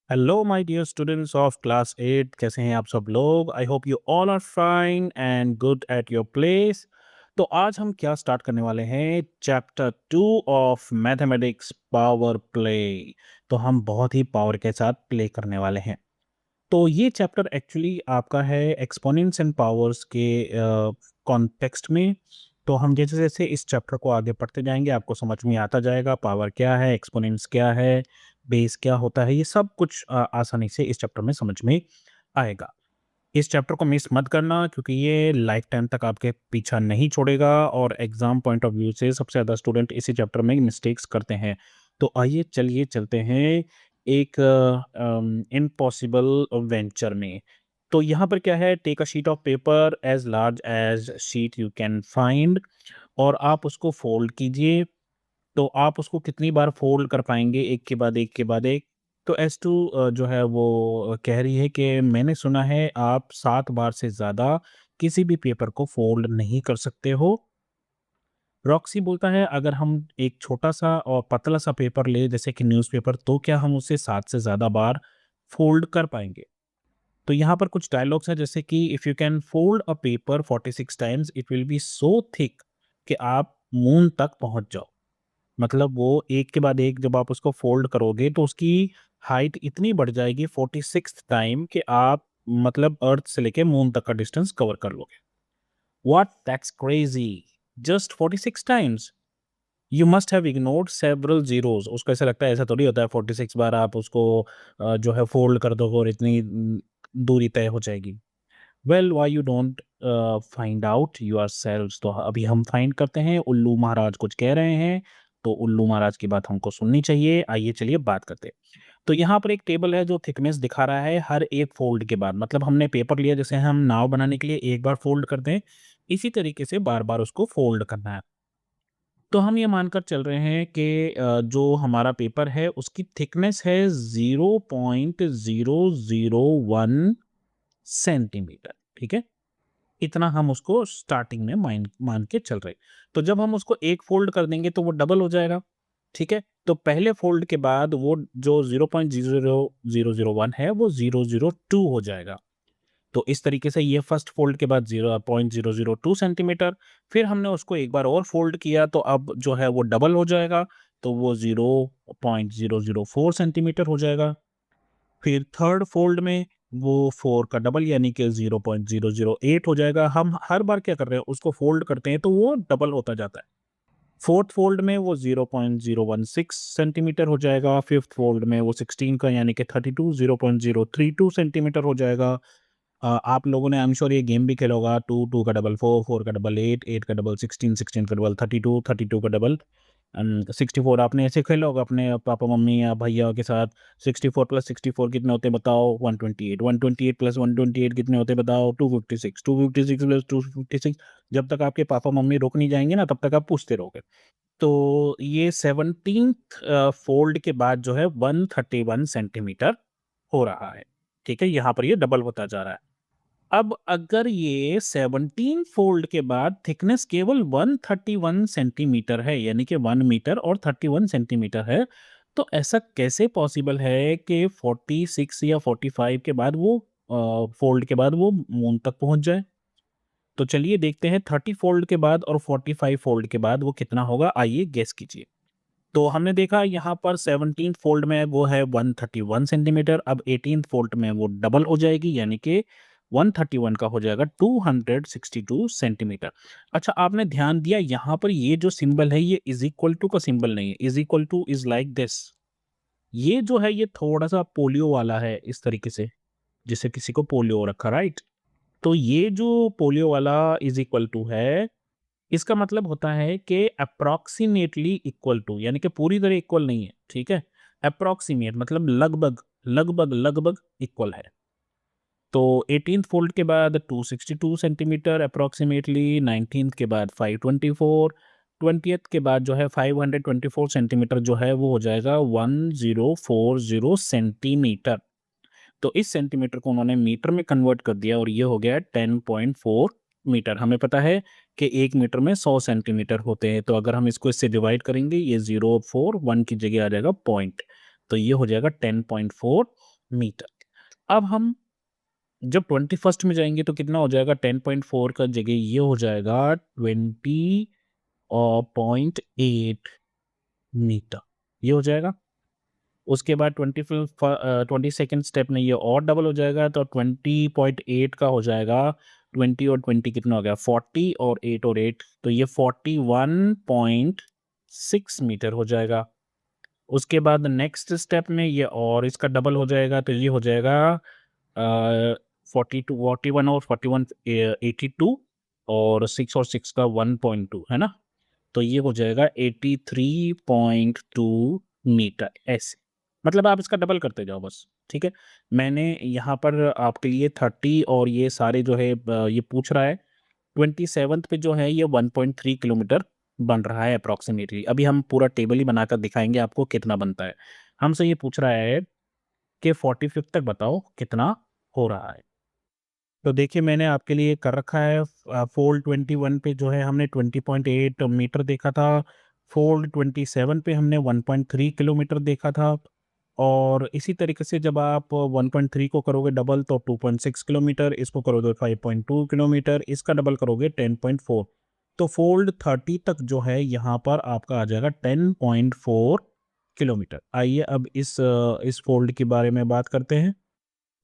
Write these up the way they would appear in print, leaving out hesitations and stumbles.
Hello my dear students of class 8। कैसे हैं आप सब लोग? I hope you all are fine and good at your place. तो आज हम क्या स्टार्ट करने वाले हैं? Chapter 2 of mathematics, power play. तो हम बहुत ही पावर के साथ प्ले करने वाले हैं। तो ये चैप्टर एक्चुअली आपका है एक्सपोनेंट्स एंड पावर्स के कॉन्टेक्स्ट में। तो हम जैसे जैसे इस चैप्टर को आगे पढ़ते जाएंगे आपको समझ में आता जाएगा पावर क्या है, एक्सपोनेंट्स क्या है, बेस क्या होता है। ये सब कुछ आसानी से इस चैप्टर में समझ में आएगा। इस चैप्टर को मिस मत करना क्योंकि ये लाइफ टाइम तक आपके पीछा नहीं छोड़ेगा और एग्जाम पॉइंट ऑफ व्यू से सबसे ज़्यादा स्टूडेंट इसी चैप्टर में मिस्टेक्स करते हैं। तो आइए चलिए चलते हैं एक इम्पॉसिबल वेंचर में। तो यहाँ पर क्या है, take a sheet of paper as large as sheet you can find और आप उसको फोल्ड कीजिए। तो आप उसको कितनी बार फ़ोल्ड कर पाएँगे एक के बाद एक के बाद एक? तो S2 जो है वो कह रही है कि मैंने सुना है आप 7 बार से ज़्यादा किसी भी पेपर को फ़ोल्ड नहीं कर सकते हो। रॉक्सी बोलता है अगर हम एक छोटा-सा और पतला-सा पेपर लें जैसे कि न्यूज़पेपर, तो क्या हम उसे 7 से ज़्यादा बार फ़ोल्ड कर पाएँगे? तो यहाँ पर कुछ डायलॉग्स हैं जैसे कि if you can fold a paper 46 times it will be so thick कि आप मून तक पहुँच जाओ। मतलब वो एक के बाद एक जब आप उसको फ़ोल्ड करोगे तो उसकी हाइट इतनी बढ़ जाएगी 46th टाइम कि आप मतलब अर्थ से लेके मून तक का डिस्टेंस कवर कर लोगे। What that's crazy! Just 46 times? You must have ignored several zeros. उसको ऐसा लगता है ऐसा थोड़ी होता है 46 बार आप उसको जो है फ़ोल्ड कर दोगे और इतनी दूरी तय हो जाएगी। Well why you don't find out yourselves. तो अभी हम फाइंड करते हैं। उल्लू महाराज कुछ कह रहे हैं तो उल्लू महाराज की बात हमको सुननी चाहिए। आइए चलिए बात करते हैं। तो यहाँ पर एक टेबल है जो थिकनेस दिखा रहा है हर एक फोल्ड के बाद। मतलब हमने पेपर लिया, जैसे हम नाव बनाने के लिए एक बार फोल्ड करते हैं, इसी तरीके से बार बार उसको फोल्ड करना है। तो हम ये मानकर चल रहे हैं कि जो हमारा पेपर है उसकी थिकनेस है 0.001 सेंटीमीटर। ठीक है, इतना हम उसको स्टार्टिंग में मान के चल रहे। तो जब हम उसको एक फ़ोल्ड कर देंगे तो वो डबल हो जाएगा, ठीक है? तो पहले फ़ोल्ड के बाद वो जो 0.00001 है वो 002 हो जाएगा। तो इस तरीके से ये फर्स्ट फ़ोल्ड के बाद 0.002 सेंटीमीटर, फिर हमने उसको एक बार और फ़ोल्ड किया तो अब जो है वो डबल हो जाएगा, तो वो 0.004 सेंटीमीटर हो जाएगा। फिर थर्ड फ़ोल्ड में वो 4 का डबल यानी कि 0.008 हो जाएगा। हम हर बार क्या कर रहे हैं, उसको फ़ोल्ड करते हैं तो वो डबल होता जाता है। फोर्थ फ़ोल्ड में वो 0.016 सेंटीमीटर हो जाएगा। फिफ्थ फ़ोल्ड में वो 16 का यानी कि 32 0.032 सेंटीमीटर हो जाएगा। आप लोगों ने आई एम श्योर ये गेम भी खेला होगा। 2, 2 का डबल 4, 4 का डबल 8, 8 का डबल 16, 16 का डबल 32, 32 का डबल 64। आपने ऐसे खेला होगा अपने पापा मम्मी या भैया के साथ। 64 प्लस 64 कितने होते हैं बताओ? 128, 128 प्लस 128 कितने होते हैं बताओ? 256, 256 प्लस 256। जब तक आपके पापा मम्मी रुक नहीं जाएंगे ना तब तक आप पूछते रहोगे। तो ये 17th फोल्ड के बाद जो है 131 सेंटीमीटर हो रहा है। ठीक है, यहाँ पर ये डबल होता जा रहा है। अब अगर ये 17 फोल्ड के बाद थिकनेस केवल 131 सेंटीमीटर है यानी कि 1 मीटर और 31 सेंटीमीटर है, तो ऐसा कैसे पॉसिबल है कि 46 या 45 के बाद वो फोल्ड के बाद वो मून तक पहुंच जाए? तो चलिए देखते हैं 30 फोल्ड के बाद और 45 फोल्ड के बाद वो कितना होगा, आइए गेस कीजिए। तो हमने देखा यहाँ पर 17th फोल्ड में वो है 131 सेंटीमीटर। अब 18th फोल्ड में वो डबल हो जाएगी यानी कि 131 का हो जाएगा 262 सेंटीमीटर। अच्छा, आपने ध्यान दिया यहाँ पर ये जो सिंबल है ये इज इक्वल टू का सिंबल नहीं है। Is equal two is like this. ये जो है ये थोड़ा सा पोलियो वाला है, इस तरीके से जिसे किसी को पोलियो हो रखा, राइट? तो ये जो पोलियो वाला इज इक्वल टू है, इसका मतलब होता है कि अप्रॉक्सीमेटली इक्वल टू, यानी कि पूरी तरह इक्वल नहीं है, ठीक है? अप्रॉक्सीमेट मतलब लगभग लगभग लगभग इक्वल है। तो 18th फोल्ड के बाद 262 सेंटीमीटर अप्रॉक्सीमेटली, 19th के बाद 524, 20th के बाद जो है 524 सेंटीमीटर जो है वो हो जाएगा 1040 सेंटीमीटर। तो इस सेंटीमीटर को उन्होंने मीटर में कन्वर्ट कर दिया और ये हो गया 10.4 मीटर। हमें पता है कि 1 मीटर में 100 सेंटीमीटर होते हैं, तो अगर हम इसको इससे डिवाइड करेंगे ये 041 की जगह आ जाएगा पॉइंट, तो ये हो जाएगा 10.4 मीटर। अब हम जब 21st में जाएंगे तो कितना हो जाएगा, 10.4 का जगह ये हो जाएगा 20.8 मीटर, ये हो जाएगा। उसके बाद 22nd स्टेप में ये और डबल हो जाएगा, तो 20.8 का हो जाएगा 20 और 20 कितना हो गया 40 और 8 तो ये 41.6 मीटर हो जाएगा। उसके बाद नेक्स्ट स्टेप में ये और इसका डबल हो जाएगा, तो ये हो जाएगा 42 41 और 41 82 और 6 और 6 का 1.2 है ना, तो ये हो जाएगा 83.2 मीटर। ऐसे मतलब आप इसका डबल करते जाओ बस, ठीक है। मैंने यहाँ पर आपके लिए 30 और ये सारे जो है ये पूछ रहा है 27th पे जो है ये 1.3 किलोमीटर बन रहा है अप्रॉक्सीमेटली। अभी हम पूरा टेबल ही बनाकर दिखाएंगे आपको कितना बनता है। हमसे ये पूछ रहा है कि 45th तक बताओ कितना हो रहा है। तो देखिए मैंने आपके लिए कर रखा है फोल्ड 21 पे जो है हमने 20.8 मीटर देखा था, फोल्ड 27 पे हमने 1.3 किलोमीटर देखा था, और इसी तरीके से जब आप 1.3 को करोगे डबल तो 2.6 किलोमीटर, इसको करोगे 5.2 किलोमीटर, इसका डबल करोगे 10.4, तो फोल्ड 30 तक जो है यहाँ पर आपका आ जाएगा 10.4 किलोमीटर। आइए अब इस फोल्ड के बारे में बात करते हैं।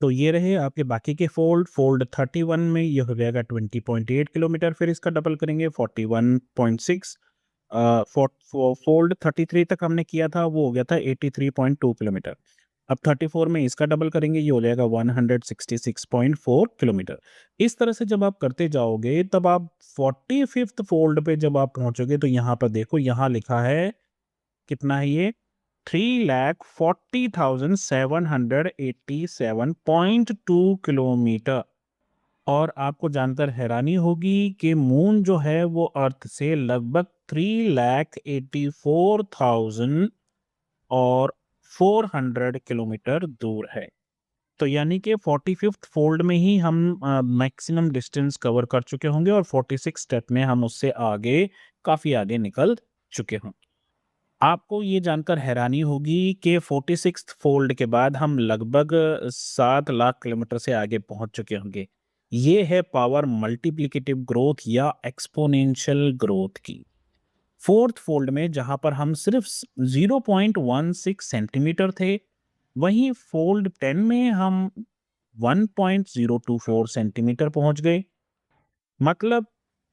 तो ये रहे आपके बाकी के फोल्ड 31 में ये हो जाएगा 20.8 किलोमीटर, फिर इसका डबल करेंगे 41.6। फोल्ड 33 तक हमने किया था वो हो गया था 83.2 किलोमीटर। अब 34 में इसका डबल करेंगे, ये हो जाएगा 166.4 किलोमीटर। इस तरह से जब आप करते जाओगे तब आप 45th फोल्ड पे जब आप पहुंचोगे तो यहाँ पर देखो, यहाँ लिखा है कितना है ये 3,40,787.2 किलोमीटर। और आपको जानकर हैरानी होगी कि मून जो है वो अर्थ से लगभग 3,84,000 और 400 किलोमीटर दूर है। तो यानी कि 45th फोल्ड में ही हम मैक्सिमम डिस्टेंस कवर कर चुके होंगे और 46 स्टेप में हम उससे आगे काफ़ी आगे निकल चुके होंगे। आपको ये जानकर हैरानी होगी कि 46th फोल्ड के बाद हम लगभग 7 लाख किलोमीटर से आगे पहुंच चुके होंगे। ये है पावर मल्टीप्लिकेटिव ग्रोथ या एक्सपोनेंशियल ग्रोथ की। फोर्थ फोल्ड में जहां पर हम सिर्फ 0.16 सेंटीमीटर थे, वहीं फोल्ड 10 में हम 1.024 सेंटीमीटर पहुंच गए। मतलब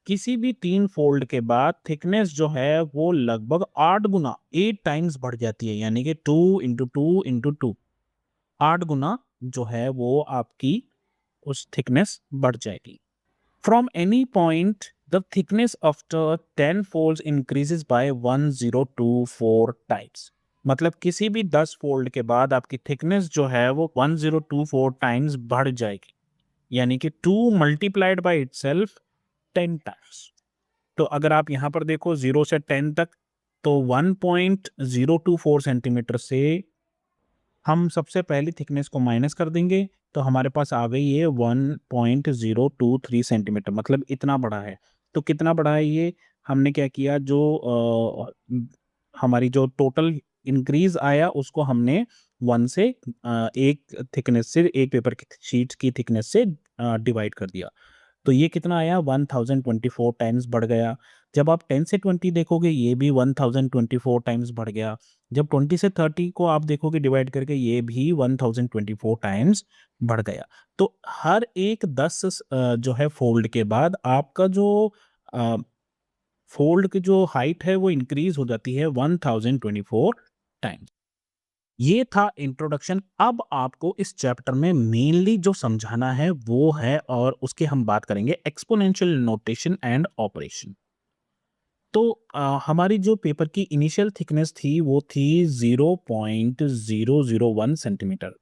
किसी भी 3 फोल्ड के बाद थिकनेस जो है वो लगभग 8 गुना 8 टाइम्स बढ़ जाती है, यानी कि 2 इंटू 2 इंटू 2 8 गुना जो है वो आपकी उस थिकनेस बढ़ जाएगी। From any point the thickness after 10 folds increases by 1024 times. मतलब किसी भी 10 फोल्ड के बाद आपकी थिकनेस जो है वो 1024 टाइम्स बढ़ जाएगी, यानी कि 2 मल्टीप्लाइड बाय इटसेल्फ 10 टाइम्स। तो अगर आप यहाँ पर देखो 0 से 10 तक, तो 1.024 सेंटीमीटर से हम सबसे पहली थिकनेस को माइनस कर देंगे तो हमारे पास आ गई है 1.023 सेंटीमीटर, मतलब इतना बड़ा है। तो कितना बड़ा है ये, हमने क्या किया, जो हमारी जो टोटल इंक्रीज आया उसको हमने 1 से एक थिकनेस से, एक पेपर की शीट की थिकनेस से डिवाइड कर दिया। तो ये कितना आया 1024 टाइम्स बढ़ गया। जब आप 10 से 20 देखोगे ये भी 1024 टाइम्स बढ़ गया। जब 20 से 30 को आप देखोगे डिवाइड करके ये भी 1024 टाइम्स बढ़ गया। तो हर एक 10 जो है फोल्ड के बाद आपका जो फोल्ड की जो हाइट है वो इंक्रीज हो जाती है 1024 टाइम्स। ये था इंट्रोडक्शन। अब आपको इस चैप्टर में मेनली जो समझाना है वो है, और उसके हम बात करेंगे एक्सपोनेंशियल नोटेशन एंड ऑपरेशन। तो हमारी जो पेपर की इनिशियल थिकनेस थी वो थी 0.001 सेंटीमीटर।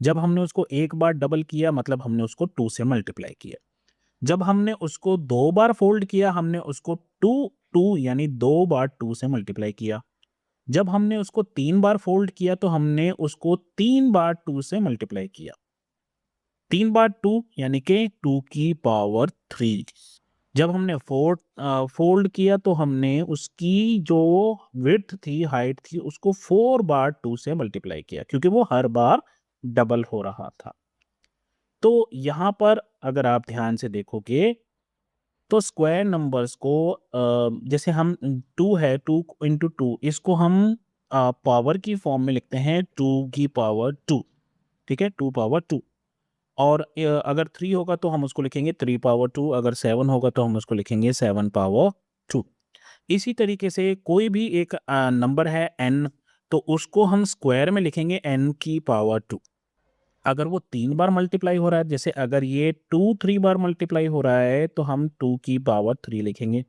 जब हमने उसको एक बार डबल किया मतलब हमने उसको 2 से मल्टीप्लाई किया। जब हमने उसको 2 बार फोल्ड किया हमने उसको 2 यानी 2 बार 2 से मल्टीप्लाई किया। जब हमने उसको 3 बार फोल्ड किया तो हमने उसको 3 बार 2 से मल्टीप्लाई किया। 3 बार 2 यानी कि 2 की पावर 3। जब हमने फोल्ड किया तो हमने उसकी जो विड्थ थी, हाइट थी, उसको 4 बार 2 से मल्टीप्लाई किया, क्योंकि वो हर बार डबल हो रहा था। तो यहाँ पर अगर आप ध्यान से देखोगे तो स्क्वायर नंबर्स को जैसे हम 2 है, 2 इंटू 2 इसको हम पावर की फॉर्म में लिखते हैं 2 की पावर 2, ठीक है, 2 पावर 2। और अगर 3 होगा तो हम उसको लिखेंगे 3 पावर 2, अगर 7 होगा तो हम उसको लिखेंगे 7 पावर 2। इसी तरीके से कोई भी एक नंबर है n, तो उसको हम स्क्वायर में लिखेंगे n की पावर 2। अगर वो 3 बार मल्टीप्लाई हो रहा है, जैसे अगर ये 2 3 बार मल्टीप्लाई हो रहा है तो हम 2 की पावर 3 लिखेंगे।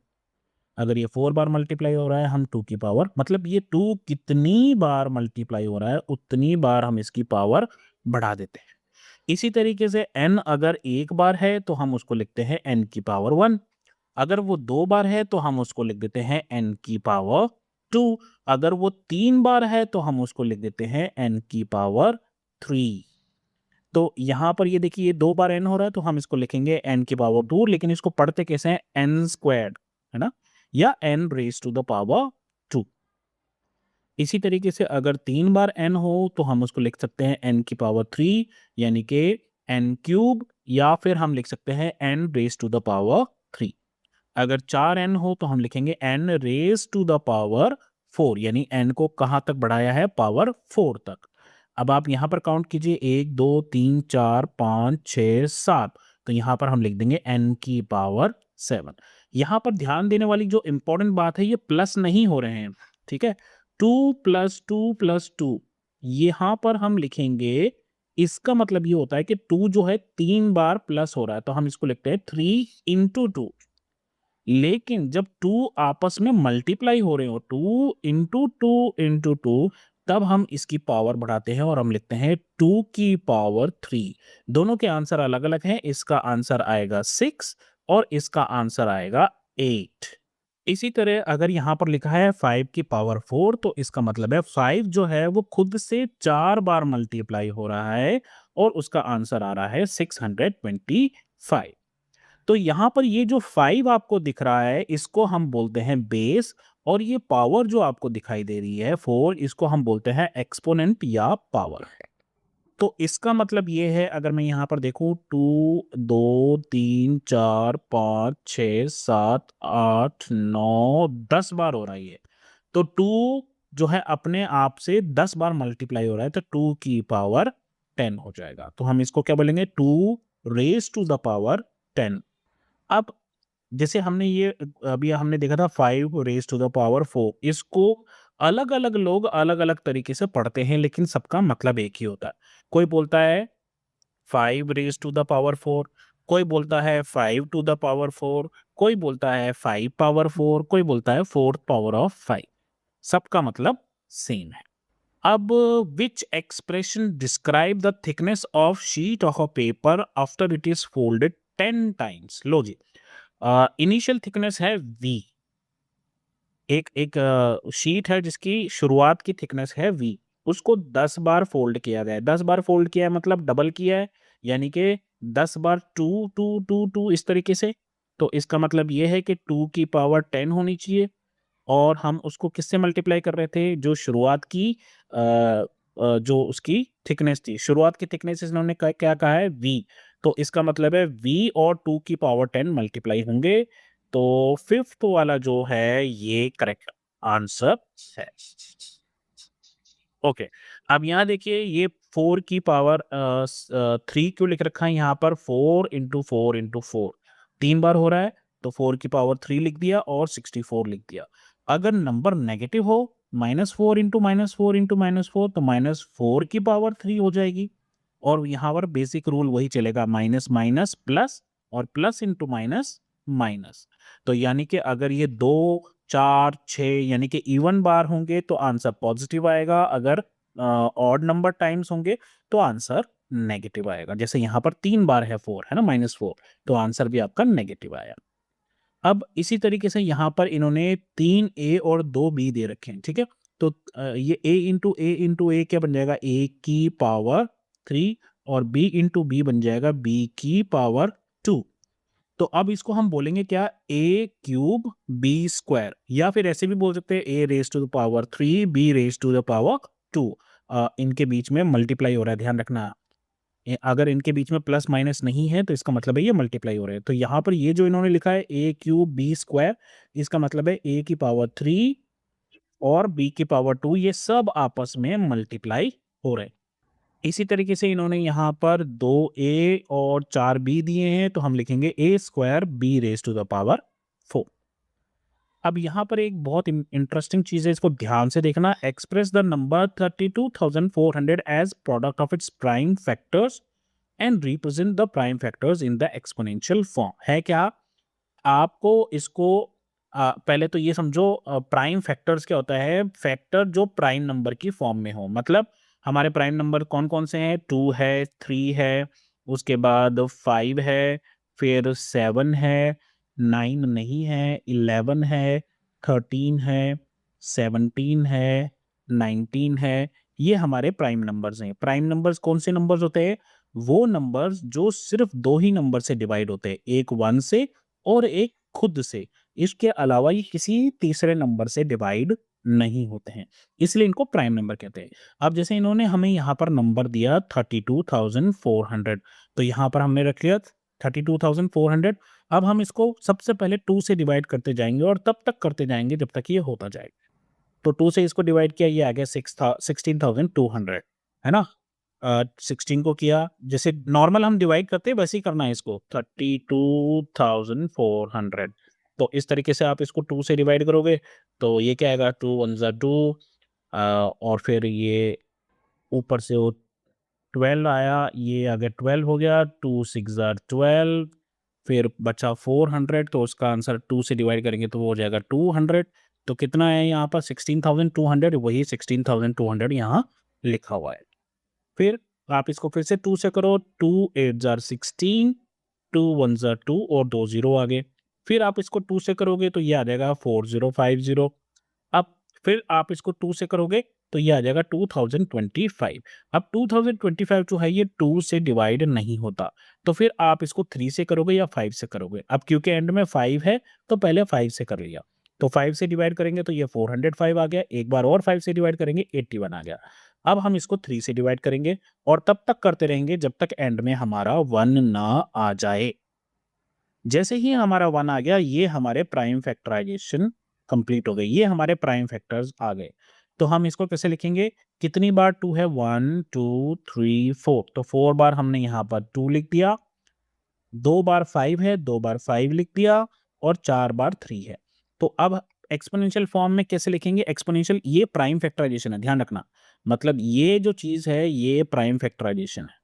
अगर ये 4 बार मल्टीप्लाई हो रहा है हम 2 की पावर, मतलब ये 2 कितनी बार मल्टीप्लाई हो रहा है उतनी बार हम इसकी पावर बढ़ा देते हैं। इसी तरीके से n अगर एक बार है तो हम उसको लिखते हैं n की पावर 1। अगर वो 2 बार है तो हम उसको लिख देते हैं n की पावर 2। अगर वो 3 बार है तो हम उसको लिख देते हैं n की पावर 3। तो यहाँ पर ये देखिए ये 2 बार n हो रहा है तो हम इसको लिखेंगे n की पावर 2, लेकिन इसको पढ़ते कैसे हैं, n स्क्वायर्ड, है ना, या n raise to the power 2। इसी तरीके से अगर 3 बार n हो तो हम उसको लिख सकते हैं n की पावर 3, यानी कि n क्यूब, या फिर हम लिख सकते हैं n raise to the power 3। अगर 4 n हो तो हम लिखेंगे n raise to the power 4, यानी n को कहाँ तक बढ़ाया है, पावर 4 तक। अब आप यहाँ पर काउंट कीजिए 1 2 3 4 5 6 7, तो यहाँ पर हम लिख देंगे n की पावर 7। यहाँ पर ध्यान देने वाली जो इंपॉर्टेंट बात है, ये प्लस नहीं हो रहे हैं, ठीक है। 2 प्लस 2 प्लस 2 यहाँ पर हम लिखेंगे, इसका मतलब ये होता है कि 2 जो है 3 बार प्लस हो रहा है तो हम इसको लिखते हैं 3 इंटू 2। लेकिन जब 2 आपस में मल्टीप्लाई हो रहे हो, 2 इंटू 2 इंटू 2, तब हम इसकी पावर बढ़ाते हैं और हम लिखते हैं 2 की पावर 3। दोनों के आंसर अलग अलग हैं, इसका आंसर आएगा 6 और इसका आंसर आएगा 8। इसी तरह अगर यहाँ पर लिखा है 5 की पावर 4, तो इसका मतलब है 5 जो है वो खुद से 4 बार मल्टीप्लाई हो रहा है और उसका आंसर आ रहा है 625। तो यहाँ पर ये जो 5 आपको दिख रहा है इसको हम बोलते हैं बेस, और ये पावर जो आपको दिखाई दे रही है 4, इसको हम बोलते हैं एक्सपोनेंट या पावर। तो इसका मतलब ये है, अगर मैं यहाँ पर देखूं 2 2 3 4 5 6 7 8 9 10 बार हो रहा है ये, तो 2 जो है अपने आप से 10 बार मल्टीप्लाई हो रहा है, तो 2 की पावर 10 हो जाएगा। तो हम इसको क्या बोलेंगे, 2 रेज टू द पावर 10। अब जैसे हमने ये अभी हमने देखा था 5 रेज टू द पावर 4, इसको अलग अलग लोग अलग अलग तरीके से पढ़ते हैं, लेकिन सबका मतलब एक ही होता है। कोई बोलता है 5 रेज टू द पावर 4, कोई बोलता है 5 टू द पावर 4, कोई बोलता है 5 पावर 4, कोई बोलता है 4th पावर ऑफ 5। सबका मतलब सेम है। अब which expression describe the thickness of sheet of a paper after it is folded 10 times. लो जी, इनिशियल थिकनेस है v, एक एक शीट है जिसकी शुरुआत की थिकनेस है v, उसको 10 बार फोल्ड किया गया है। 10 बार फोल्ड किया है मतलब डबल किया है, यानी कि 10 बार 2 2 2 2 इस तरीके से। तो इसका मतलब ये है कि 2 की पावर 10 होनी चाहिए, और हम उसको किससे मल्टीप्लाई कर रहे थे, जो शुरुआत की जो उसकी थिकनेस थी, शुरुआत की थिकनेस इन्होंने क्या कहा है, v। तो इसका मतलब है v और 2 की पावर 10 मल्टीप्लाई होंगे। तो फिफ्थ वाला जो है ये करेक्ट आंसर है। ओके, अब यहाँ देखिए ये 4 की पावर 3 क्यों लिख रखा है यहाँ पर, 4 इंटू 4 इंटू 4 3 बार हो रहा है, तो 4 की पावर 3 लिख दिया और 64 लिख दिया। अगर नंबर नेगेटिव हो, -4 इंटू -4 इंटू -4, तो -4 की पावर 3 हो जाएगी। और यहाँ पर बेसिक रूल वही चलेगा, माइनस माइनस प्लस और प्लस इंटू माइनस माइनस। तो यानी कि अगर ये 2 4 6 यानी कि इवन बार होंगे तो आंसर पॉजिटिव आएगा, अगर ऑड नंबर टाइम्स होंगे तो आंसर नेगेटिव आएगा। जैसे यहाँ पर 3 बार है 4, है ना, -4, तो आंसर भी आपका नेगेटिव आया। अब इसी तरीके से यहाँ पर इन्होंने 3 ए और 2 बी दे रखे हैं, ठीक है। तो ये a इंटू ए क्या बन जाएगा, a की पावर 3, और b इंटू बी बन जाएगा b की पावर 2। तो अब इसको हम बोलेंगे क्या, a क्यूब b स्क्वायर, या फिर ऐसे भी बोल सकते हैं a raise to the power 3 b raise to the power 2। इनके बीच में मल्टीप्लाई हो रहा है, ध्यान रखना। अगर इनके बीच में प्लस माइनस नहीं है तो इसका मतलब है ये मल्टीप्लाई हो रहे हैं। तो यहाँ पर ये जो इन्होंने लिखा है ए क्यूब बी स्क्वायर, इसका मतलब है ए की पावर 3 और बी की पावर 2 ये सब आपस में मल्टीप्लाई हो रहे हैं। इसी तरीके से इन्होंने यहाँ पर 2a और 4b दिए हैं, तो हम लिखेंगे a square b raise to the power 4। अब यहाँ पर एक बहुत इंटरेस्टिंग चीज है, इसको ध्यान से देखना। Express the number 32,400 as product of its prime factors and represent the prime factors in the exponential form. है क्या? आपको इसको पहले तो ये समझो, प्राइम फैक्टर्स क्या होता है? फैक्टर जो प्राइम नंबर की फॉर्म में हो। मतलब हमारे प्राइम नंबर कौन कौन से हैं? 2 है, 3 है, उसके बाद 5 है, फिर 7 है, 9 नहीं है, 11 है, 13 है, 17 है, 19 है। ये हमारे प्राइम नंबर्स हैं। प्राइम नंबर्स कौन से नंबर्स होते हैं? वो नंबर्स जो सिर्फ दो ही नंबर से डिवाइड होते हैं, एक 1 से और एक खुद से। इसके अलावा ये किसी तीसरे नंबर से डिवाइड नहीं होते हैं, इसलिए इनको प्राइम नंबर कहते हैं। अब जैसे इन्होंने हमें यहाँ पर नंबर दिया 32,400, तो यहाँ पर हमने रख लिया 32,400। अब हम इसको सबसे पहले 2 से डिवाइड करते जाएंगे और तब तक करते जाएंगे जब तक ये होता जाएगा। तो 2 से इसको डिवाइड किया, ये आ गया 16,200, है ना। 16 को किया, जैसे नॉर्मल हम डिवाइड करते हैं वैसे ही करना है इसको, 32,400। तो इस तरीके से आप इसको 2 से डिवाइड करोगे तो ये क्या आएगा, 2 1 ज़ा 2, और फिर ये ऊपर से वो 12 आया, ये आ गया 12 हो गया, 2 6 ज़ा 12, फिर बचा 400, तो उसका आंसर 2 से डिवाइड करेंगे तो वो हो जाएगा 200। तो कितना है यहाँ पर? 16,200, वही 16,200 यहाँ लिखा हुआ है। फिर आप इसको फिर से 2 से करो, 2 8 ज़ा 16, 2 1 ज़ा 2 और 2 0 आ गए। फिर आप इसको 2 से करोगे तो ये आ जाएगा 4050। अब फिर आप इसको 2 से करोगे तो ये आ जाएगा 2025। अब 2025 जो है ये 2 से डिवाइड नहीं होता, तो फिर आप इसको 3 से करोगे या 5 से करोगे। अब क्योंकि एंड में 5 है तो पहले 5 से कर लिया, तो 5 से डिवाइड करेंगे तो ये 405 आ गया, एक बार और 5 से डिवाइड करेंगे 81 आ गया। अब हम इसको 3 से डिवाइड करेंगे और तब तक करते रहेंगे जब तक एंड में हमारा 1 ना आ जाए। जैसे ही हमारा 1 आ गया, ये हमारे प्राइम फैक्टराइजेशन कंप्लीट हो गई, ये हमारे प्राइम फैक्टर्स आ गए। तो हम इसको कैसे लिखेंगे? कितनी बार 2 है? 1 2 3 4, तो 4 बार हमने यहाँ पर 2 लिख दिया, 2 बार 5 है, 2 बार 5 लिख दिया और 4 बार 3 है। तो अब एक्सपोनेंशियल फॉर्म में कैसे लिखेंगे? एक्सपोनेंशियल, ये प्राइम फैक्टराइजेशन है, ध्यान रखना। मतलब ये जो चीज है ये प्राइम फैक्टराइजेशन है,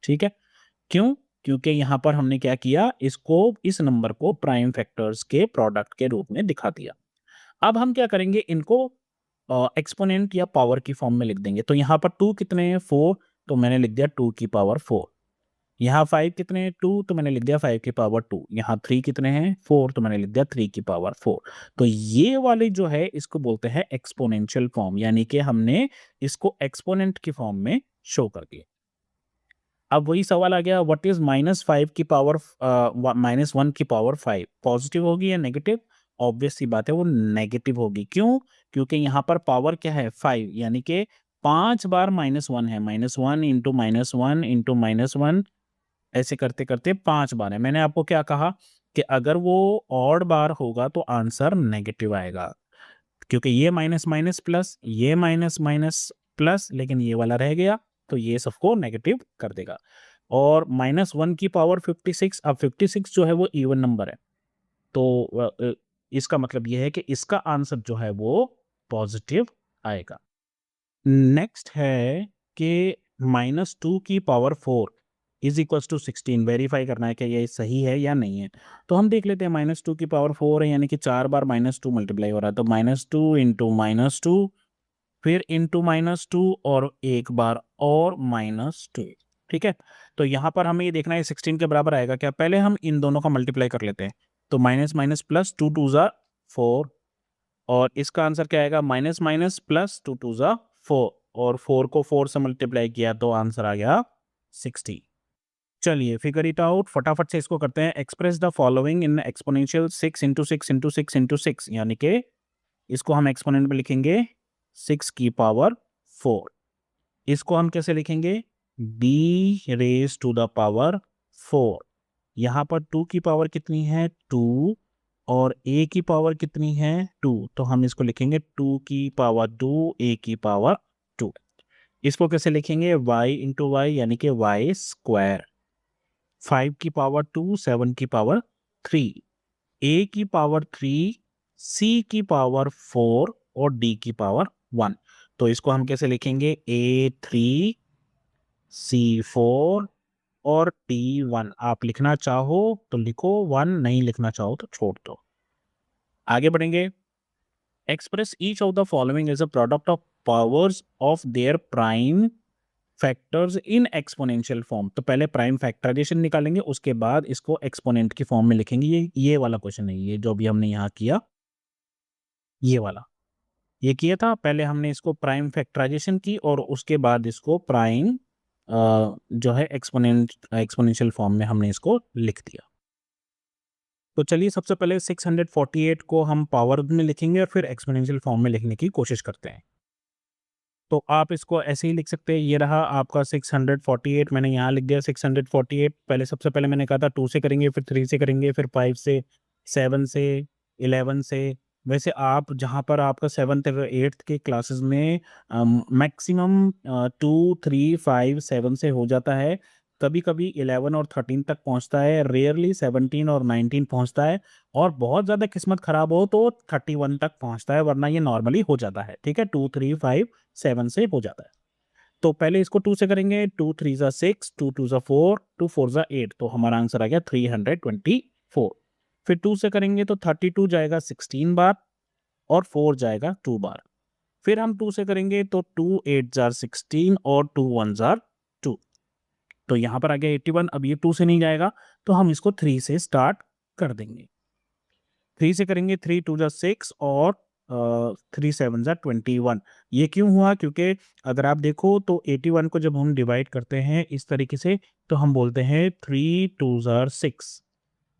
ठीक है। क्यों? क्योंकि यहाँ पर हमने क्या किया, इसको, इस नंबर को प्राइम फैक्टर्स के प्रोडक्ट के रूप में दिखा दिया। अब हम क्या करेंगे, इनको एक्सपोनेंट या पावर की फॉर्म में लिख देंगे। तो यहाँ पर 2 कितने हैं? 4, तो मैंने लिख दिया 2 की पावर 4। यहाँ 5 कितने हैं? 2, तो मैंने लिख दिया 5 की पावर 2। यहाँ 3 कितने हैं? 4, तो मैंने लिख दिया 3 की पावर 4। तो ये वाले जो है इसको बोलते हैं एक्सपोनेंशियल फॉर्म, यानी कि हमने इसको एक्सपोनेंट की फॉर्म में शो कर दिया। अब वही सवाल आ गया, व्हाट इज -5 की पावर -1 की पावर 5, पॉजिटिव होगी या नेगेटिव? ऑब्वियस सी बात है वो नेगेटिव होगी। क्यों? क्योंकि यहाँ पर पावर क्या है? 5, यानी कि 5 बार -1 है, -1 इंटू -1 इंटू -1, ऐसे करते करते 5 बार है। मैंने आपको क्या कहा कि अगर वो ऑड बार होगा तो आंसर नेगेटिव आएगा, क्योंकि ये माइनस माइनस प्लस, ये माइनस माइनस प्लस, लेकिन ये वाला रह गया तो ये सबको नेगेटिव कर देगा। और -1 की पावर 56, अब 56 जो है वो इवन नंबर है, तो इसका मतलब ये है कि इसका आंसर जो है वो पॉजिटिव आएगा। नेक्स्ट है कि -2 की power 4 is equals to 16, verify करना है कि ये सही है या नहीं है। तो हम देख लेते हैं, -2 की पावर 4 है, यानी कि 4 बार -2 मल्टीप्लाई हो रहा है, तो -2 इंटू -2, फिर इंटू -2 और एक बार और -2, ठीक है। तो यहाँ पर हमें ये देखना है 16 के बराबर आएगा क्या। पहले हम इन दोनों का मल्टीप्लाई कर लेते हैं, तो माइनस माइनस प्लस, 2 2 ज़ा 4, और इसका आंसर क्या आएगा? माइनस माइनस प्लस 2 2 ज़ा 4, और 4 को 4 से मल्टीप्लाई किया तो आंसर आ गया 60। चलिए फिगर इट आउट, फटाफट से इसको करते हैं। Express the following in exponential 6 into 6 into 6 into 6, यानी कि इसको हम एक्सपोनेंट में लिखेंगे 6 की पावर 4। इसको हम कैसे लिखेंगे, b raise to the power 4। यहाँ पर 2 की पावर कितनी है 2 और a की पावर कितनी है 2, तो हम इसको लिखेंगे 2 की पावर 2 a की पावर 2। इसको कैसे लिखेंगे, y इंटू वाई यानी कि y स्क्वायर। 5 की पावर 2, 7 की पावर 3, a की पावर 3, c की पावर 4 और d की पावर 1। तो इसको हम कैसे लिखेंगे, a3 c4 और d1। आप लिखना चाहो तो लिखो 1, नहीं लिखना चाहो तो छोड़ दो। आगे बढ़ेंगे। Express each of the following as a product of powers of their prime factors in exponential form. तो पहले प्राइम फैक्टराइजेशन निकालेंगे, उसके बाद इसको एक्सपोनेंट की फॉर्म में लिखेंगे। ये वाला क्वेश्चन है, ये जो भी हमने यहाँ किया, ये वाला ये किया था। पहले हमने इसको प्राइम फैक्टराइजेशन की और उसके बाद इसको प्राइम जो है एक्सपोनेंशियल फॉर्म में हमने इसको लिख दिया। तो चलिए सबसे पहले 648 को हम पावर में लिखेंगे और फिर एक्सपोनेंशियल फॉर्म में लिखने की कोशिश करते हैं। तो आप इसको ऐसे ही लिख सकते हैं, ये रहा आपका 648, मैंने यहाँ लिख दिया 648। पहले सबसे पहले मैंने कहा था 2 से करेंगे, फिर 3 से करेंगे, फिर 5 से, 7 से, 11 से। वैसे आप जहाँ पर आपका 7th और 8th के क्लासेस में मैक्सिमम 2, 3, 5, 7 से हो जाता है। कभी कभी 11 और 13 तक पहुँचता है, रेयरली 17 और 19 पहुँचता है, और बहुत ज़्यादा किस्मत खराब हो तो 31 तक पहुँचता है, वरना ये नॉर्मली हो जाता है। ठीक है, 2, 3, 5, 7 से हो जाता है। तो पहले इसको 2 से करेंगे, 2 3 जा 6, 2 2 जा 4, 2 4 जा 8, तो हमारा आंसर आ गया 324। फिर 2 से करेंगे तो 32 जाएगा 16 बार और 4 जाएगा 2 बार। फिर हम 2 से करेंगे तो 2 8 जार 16 और 2 1 जार 2, तो यहाँ पर आ गया 81। अब ये 2 से नहीं जाएगा तो हम इसको 3 से स्टार्ट कर देंगे। 3 से करेंगे, 3 2 जा 6 और 3 7 जा 21। ये क्यों हुआ, क्योंकि अगर आप देखो तो 81 को जब हम डिवाइड करते हैं इस तरीके से तो हम बोलते हैं 3 2 जा 6।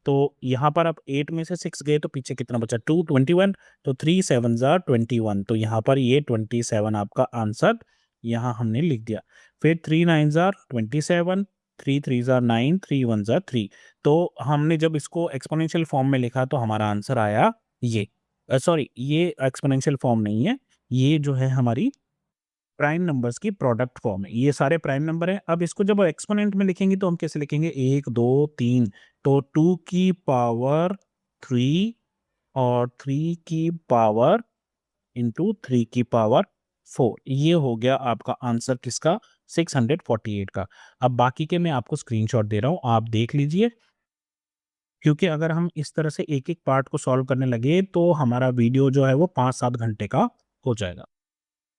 तो यहाँ पर अब 8 में से 6 गए तो पीछे कितना बचा 2, 21, तो 3 7 जा 21, तो यहाँ पर ये 27 आपका आंसर यहाँ हमने लिख दिया। फिर 3 9 जा 27, 3 3 जा 9, 3 1 जा 3। तो हमने जब इसको एक्सपोनेंशियल फॉर्म में लिखा तो हमारा आंसर आया ये। सॉरी, ये एक्सपोनेंशियल फॉर्म नहीं है, ये जो है हमारी प्राइम नंबर्स की प्रोडक्ट फॉर्म है। ये सारे प्राइम नंबर हैं। अब इसको जब एक्सपोनेंट में लिखेंगे तो हम कैसे लिखेंगे, 1 2 3, तो 2 की पावर 3 और 3 की पावर इंटू 3 की पावर 4। ये हो गया आपका आंसर किसका, 648 का। अब बाकी के मैं आपको स्क्रीनशॉट दे रहा हूँ, आप देख लीजिए, क्योंकि अगर हम इस तरह से एक एक पार्ट को सॉल्व करने लगे तो हमारा वीडियो जो है वो 5-7 घंटे का हो जाएगा।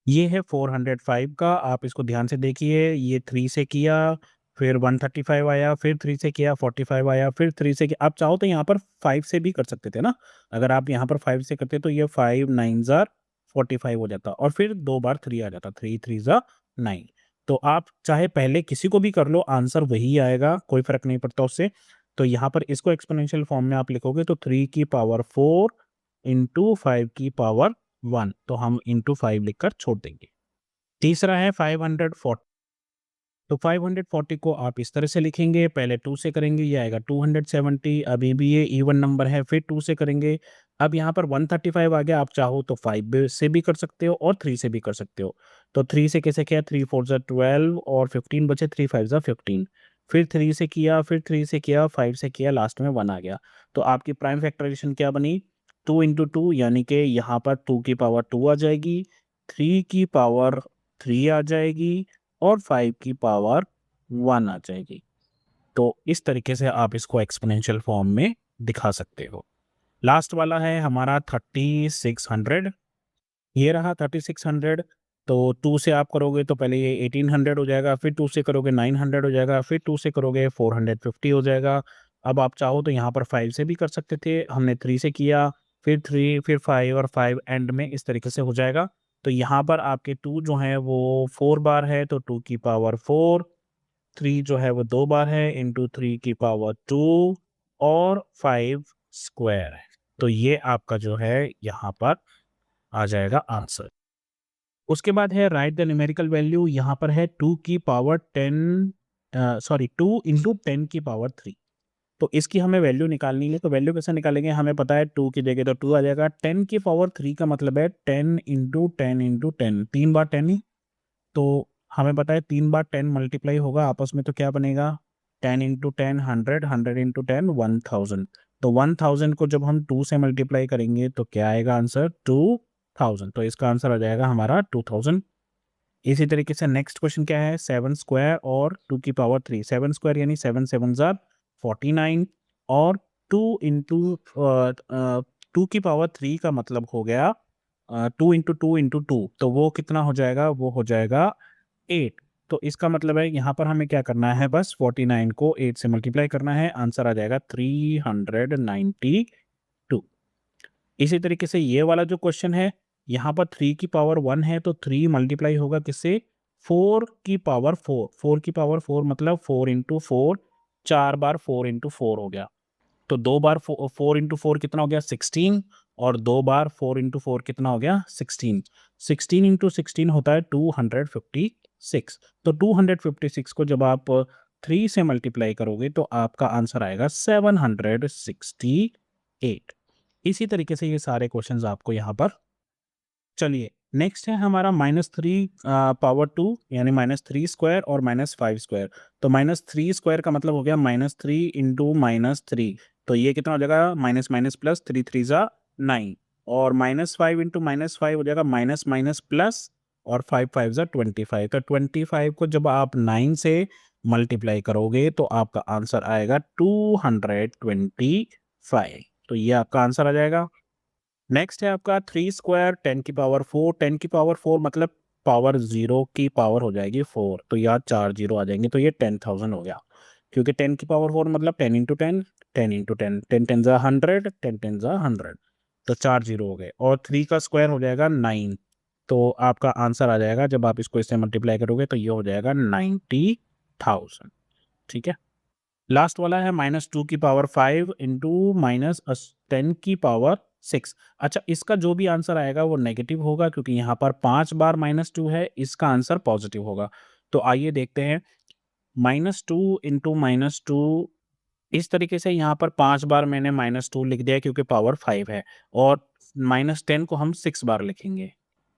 ये है 405 का, आप इसको ध्यान से देखिए। ये 3 से किया, फिर 135 आया, फिर 3 से किया 45 आया, फिर 3 से किया। आप चाहो तो यहाँ पर 5 से भी कर सकते थे ना, अगर आप यहाँ पर 5 से करते तो ये 5 9 जार 45 हो जाता, और फिर 2 बार 3 आ जाता, 3 3 जा 9। तो आप चाहे पहले किसी को भी कर लो, आंसर वही आएगा, कोई फर्क नहीं पड़ता उससे। तो यहाँ पर इसको एक्सपोनेंशियल फॉर्म में आप लिखोगे तो 3 की पावर 4 इंटू 5 की पावर 1, तो हम इंटू 5 लिखकर छोड़ देंगे। तीसरा है 540, तो 540 को आप इस तरह से लिखेंगे, पहले 2 से करेंगे, ये आएगा 270। अभी भी ये इवन नंबर है, फिर 2 से करेंगे। अब यहाँ पर 135 आ गया, आप चाहो तो 5 से भी कर सकते हो और 3 से भी कर सकते हो। तो 3 से कैसे किया, 3 4 जा 12 और 15 बचे, 3 5 जा 15। फिर 3 से किया, फिर 3 से किया, 5 से किया, लास्ट में 1 आ गया। तो आपकी प्राइम फैक्टराइजेशन क्या बनी, 2 इंटू 2, यानी कि यहाँ पर 2 की पावर 2 आ जाएगी, 3 की पावर 3 आ जाएगी और 5 की पावर 1 आ जाएगी। तो इस तरीके से आप इसको एक्सपोनेंशियल फॉर्म में दिखा सकते हो। लास्ट वाला है हमारा 3600, ये रहा 3600। तो 2 से आप करोगे तो पहले ये 1800 हो जाएगा, फिर 2 से करोगे 900 हो जाएगा, फिर 2 से करोगे 450 हो जाएगा। अब आप चाहो तो यहाँ पर 5 से भी कर सकते थे, हमने 3 से किया, फिर 3, फिर 5 और 5 एंड में इस तरीके से हो जाएगा। तो यहाँ पर आपके 2 जो है वो 4 बार है, तो 2 की पावर 4, 3 जो है वो 2 बार है, इंटू 3 की पावर 2 और 5 स्क्वायर है। तो ये आपका जो है यहाँ पर आ जाएगा आंसर। उसके बाद है राइट द न्यूमेरिकल वैल्यू, यहाँ पर है 2 की पावर 10 2 इंटू 10 की पावर 3। तो इसकी हमें वैल्यू निकालनी है, तो वैल्यू कैसे निकालेंगे, हमें पता है 2 की जगह तो 2 आ जाएगा, 10 की पावर 3 का मतलब है 10 इंटू 10 इंटू 10, 3 बार 10 ही, तो हमें पता है 3 बार 10 मल्टीप्लाई होगा आपस में, तो क्या बनेगा 10 इंटू 10 100, 100 इंटू 10 1000। तो 1000 को जब हम 2 से मल्टीप्लाई करेंगे तो क्या आएगा आंसर 2000, तो इसका आंसर आ जाएगा हमारा 2000। इसी तरीके से नेक्स्ट क्वेश्चन क्या है, 7 स्क्वायर और 2 की पावर 3, 7 स्क्वायर यानी 7 7 जार 49, और 2 इंटू 2 की पावर 3 का मतलब हो गया 2 इंटू 2 इंटू 2, तो वो कितना हो जाएगा, वो हो जाएगा 8। तो इसका मतलब है यहाँ पर हमें क्या करना है, बस 49 को 8 से मल्टीप्लाई करना है, आंसर आ जाएगा 392। इसी तरीके से ये वाला जो क्वेश्चन है, यहाँ पर 3 की पावर 1 है, तो 3 मल्टीप्लाई होगा किससे, 4 की पावर 4, 4 की पावर 4 मतलब 4 इंटू 4, 4 बार 4 इंटू 4 हो गया, तो 2 बार 4 इंटू 4 कितना हो गया 16, और 2 बार 4 इंटू 4 कितना हो गया 16, 16 इंटू 16 होता है 256। तो 256 को जब आप 3 से मल्टीप्लाई करोगे तो आपका आंसर आएगा 768। इसी तरीके से ये सारे क्वेश्चंस आपको यहाँ पर, चलिए नेक्स्ट है हमारा -3 पावर 2 यानी -3 स्क्वायर और -5 स्क्वायर। तो -3 स्क्वायर का मतलब हो गया -3 इंटू -3, तो ये कितना हो जाएगा माइनस माइनस प्लस, 3 3 जा 9, और -5 इंटू -5 हो जाएगा माइनस माइनस प्लस, और 5 5 जा 25। तो 25 को जब आप 9 से मल्टीप्लाई करोगे तो आपका आंसर आएगा 225। तो ये आपका आंसर आ जाएगा। नेक्स्ट है आपका 3 स्क्वायर 10 की पावर 4, 10 की पावर 4 मतलब पावर 0 की पावर हो जाएगी 4, तो यहाँ 4 जीरो आ जाएंगे, तो ये 10,000 हो गया, क्योंकि 10 की पावर 4 मतलब 10 इंटू 10, 10 इंटू 10, 10 10 जा 100, 10 10 जा 100, तो 4 जीरो हो गए, और 3 का स्क्वायर हो जाएगा 9, तो आपका आंसर आ जाएगा जब आप इसको इससे मल्टीप्लाई करोगे तो ये हो जाएगा 90,000। ठीक है, लास्ट वाला है -2 की पावर 5 इंटू -10 की पावर 6। अच्छा, इसका जो भी आंसर आएगा वो नेगेटिव होगा, क्योंकि यहाँ पर 5 बार -2 है, इसका आंसर पॉजिटिव होगा। तो आइए देखते हैं, -2 इंटू -2, इस तरीके से यहाँ पर 5 बार मैंने -2 लिख दिया क्योंकि पावर 5 है, और -10 को हम 6 बार लिखेंगे,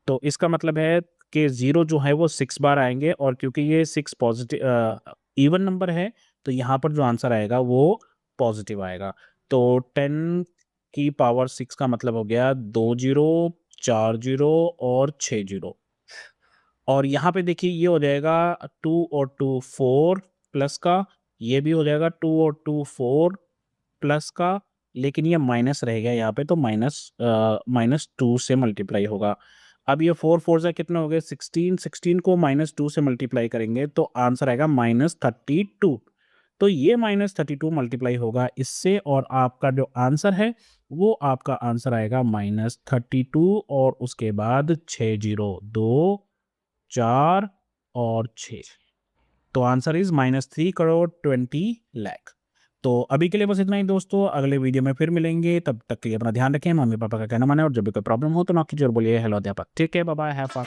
तो इसका मतलब है कि 0 जो है वो 6 बार आएंगे, और क्योंकि ये 6 पॉजिटिव इवन नंबर है, तो यहाँ पर जो आंसर आएगा वो पॉजिटिव आएगा। तो 10 की पावर 6 का मतलब हो गया 2 जीरो, 4 जीरो और 6 जीरो, और यहाँ पे देखिए ये हो जाएगा 2 और 2 4 प्लस का, ये भी हो जाएगा 2 और 2 4 प्लस का, लेकिन ये माइनस रह गया यहाँ पे, तो -2 से मल्टीप्लाई होगा। अब ये 4 4 से कितना हो गया 16, 16 को -2 से मल्टीप्लाई करेंगे तो आंसर आएगा -32। तो ये -32 मल्टीप्लाई होगा इससे, और आपका जो आंसर है वो आपका आंसर आएगा -32, और उसके बाद 6 जीरो, 2 4 और 6, तो आंसर इज -3,20,00,000। तो अभी के लिए बस इतना ही दोस्तों, अगले वीडियो में फिर मिलेंगे, तब तक के लिए अपना ध्यान रखें, मम्मी पापा का कहना माने, और जब भी कोई प्रॉब्लम हो तो नॉक कीजिए और बोलिए हेलो अध्यापक। ठीक है, बाय बाय, हैव फन।